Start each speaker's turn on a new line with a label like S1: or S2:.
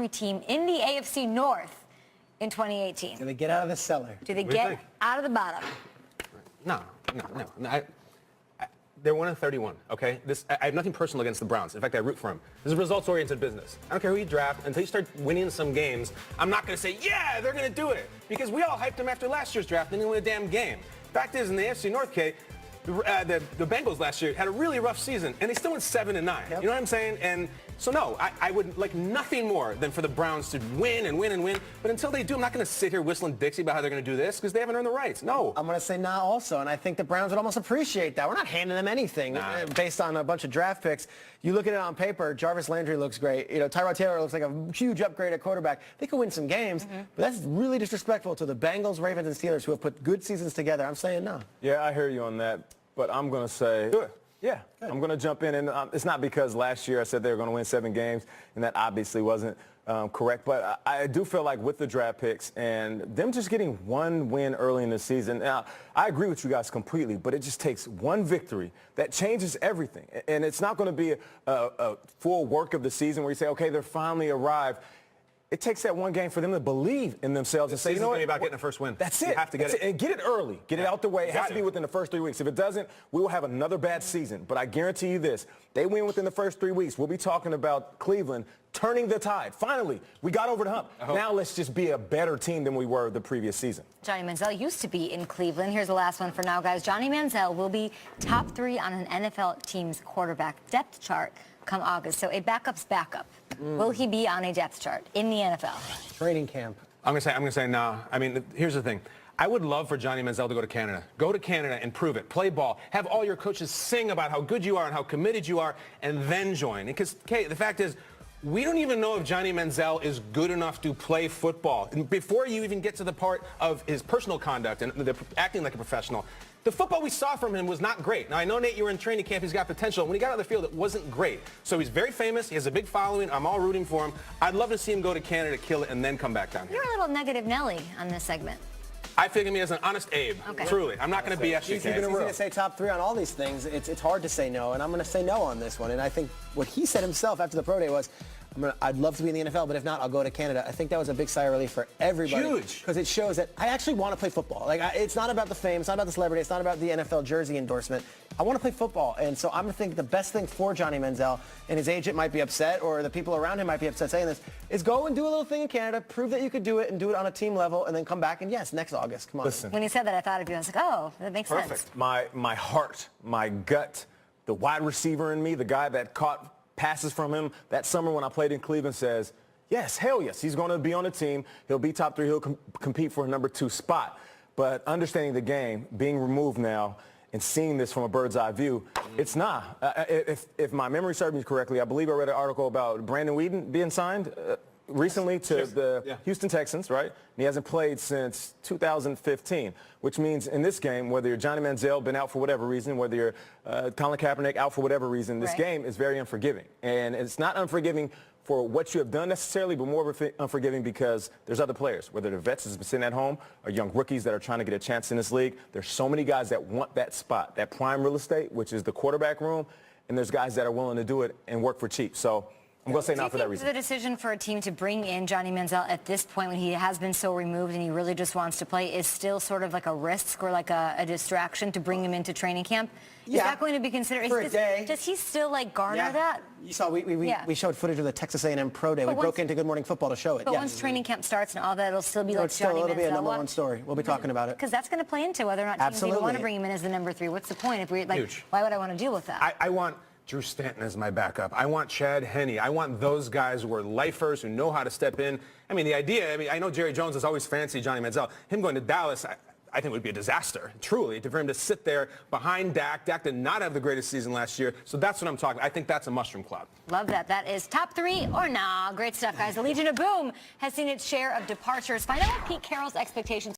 S1: team in the AFC North in 2018?
S2: Do they get out of the cellar?
S1: Do they get out of the bottom?
S3: No. They're 1-31, okay? I have nothing personal against the Browns. In fact, I root for them. This is a results-oriented business. I don't care who you draft. Until you start winning some games, I'm not going to say, yeah, they're going to do it. Because we all hyped them after last year's draft and they didn't win a damn game. Fact is, in the AFC North, Kay, the Bengals last year had a really rough season, and they still went 7-9. Yep. You know what I'm saying? And so, no, I would like nothing more than for the Browns to win and win and win. But until they do, I'm not going to sit here whistling Dixie about how they're going to do this because they haven't earned the rights. No.
S2: I'm going to say nah also, and I think the Browns would almost appreciate that. We're not handing them anything based on a bunch of draft picks. You look at it on paper, Jarvis Landry looks great. You know, Tyrod Taylor looks like a huge upgrade at quarterback. They could win some games, but that's really disrespectful to the Bengals, Ravens, and Steelers who have put good seasons together. I'm saying no.
S4: Yeah, I hear you on that. But I'm going to say, yeah, I'm going to jump in. And it's not because last year I said they were going to win 7 games, and that obviously wasn't correct. But I do feel like with the draft picks and them just getting one win early in the season, now, I agree with you guys completely, but it just takes one victory that changes everything. And it's not going to be a full work of the season where you say, okay, they're finally arrived. It takes that one game for them to believe in themselves and say, you know what?
S3: About getting the first win.
S4: That's it.
S3: You have to get it.
S4: And get it early. Get it out the way. It has to be within the first 3 weeks. If it doesn't, we will have another bad season. But I guarantee you this. They win within the first 3 weeks. We'll be talking about Cleveland turning the tide. Finally, we got over the hump. Now let's just be a better team than we were the previous season.
S1: Johnny Manziel used to be in Cleveland. Here's the last one for now, guys. Johnny Manziel will be top 3 on an NFL team's quarterback depth chart come August. So a backup's backup. Will he be on a depth chart in the NFL?
S2: Training camp.
S3: I'm gonna say no. I mean, here's the thing. I would love for Johnny Manziel to go to Canada. Go to Canada and prove it. Play ball. Have all your coaches sing about how good you are and how committed you are, and then join. Because, Kay, the fact is, we don't even know if Johnny Manziel is good enough to play football. And before you even get to the part of his personal conduct and acting like a professional, the football we saw from him was not great. Now, I know, Nate, you were in training camp. He's got potential. When he got on the field, it wasn't great. So he's very famous. He has a big following. I'm all rooting for him. I'd love to see him go to Canada, kill it, and then come back down here.
S1: You're a little negative Nelly on this segment.
S3: I figure me as an honest Abe. Okay. Truly. I'm not going to BS you.
S2: He's going to say top 3 on all these things. It's hard to say no, and I'm going to say no on this one. And I think what he said himself after the pro day was, I'd love to be in the NFL, but if not, I'll go to Canada. I think that was a big sigh of relief for everybody.
S3: Huge.
S2: Because it shows that I actually want to play football. Like, it's not about the fame. It's not about the celebrity. It's not about the NFL jersey endorsement. I want to play football. And so I'm going to think the best thing for Johnny Manziel, and his agent might be upset, or the people around him might be upset saying this, is go and do a little thing in Canada, prove that you could do it, and do it on a team level, and then come back. And yes, next August. Come on.
S4: Listen.
S1: When you said that, I thought of you. I was like, oh, that makes sense.
S4: My heart, my gut, the wide receiver in me, the guy that caught passes from him that summer when I played in Cleveland says, yes, hell yes, he's going to be on the team. He'll be top 3. He'll compete for a number 2 spot. But understanding the game, being removed now, and seeing this from a bird's eye view, it's not. If my memory serves me correctly, I believe I read an article about Brandon Weeden being signed recently to the Houston Texans, right? And he hasn't played since 2015, which means in this game, whether you're Johnny Manziel, been out for whatever reason, whether you're Colin Kaepernick out for whatever reason, this game is very unforgiving. And it's not unforgiving for what you have done necessarily, but more unforgiving because there's other players, whether they're vets that's been sitting at home or young rookies that are trying to get a chance in this league. There's so many guys that want that spot, that prime real estate, which is the quarterback room, and there's guys that are willing to do it and work for cheap. So I'm going to say not for that reason.
S1: The decision for a team to bring in Johnny Manziel at this point when he has been so removed and he really just wants to play is still sort of like a risk or like a distraction to bring him into training camp? Is that going to be considered?
S2: For a day.
S1: Does he still like garner that?
S2: You saw we showed footage of the Texas A&M Pro Day. We broke into Good Morning Football to show it.
S1: But once training camp starts and all that, it'll still be like
S2: Johnny
S1: Manziel.
S2: It'll be a number 1 story. We'll be talking about it.
S1: Because that's going to play into whether or not teams even want to bring him in as the number 3. What's the point? If we why would I want to deal with that?
S3: I want Drew Stanton as my backup. I want Chad Henne. I want those guys who are lifers, who know how to step in. I mean, the idea, I know Jerry Jones has always fancied Johnny Manziel. Him going to Dallas, I think would be a disaster, truly, for him to sit there behind Dak. Dak did not have the greatest season last year, so that's what I'm talking about. I think that's a mushroom cloud.
S1: Love that. That is top 3 or nah. Great stuff, guys. The Legion of Boom has seen its share of departures. Find out what Pete Carroll's expectations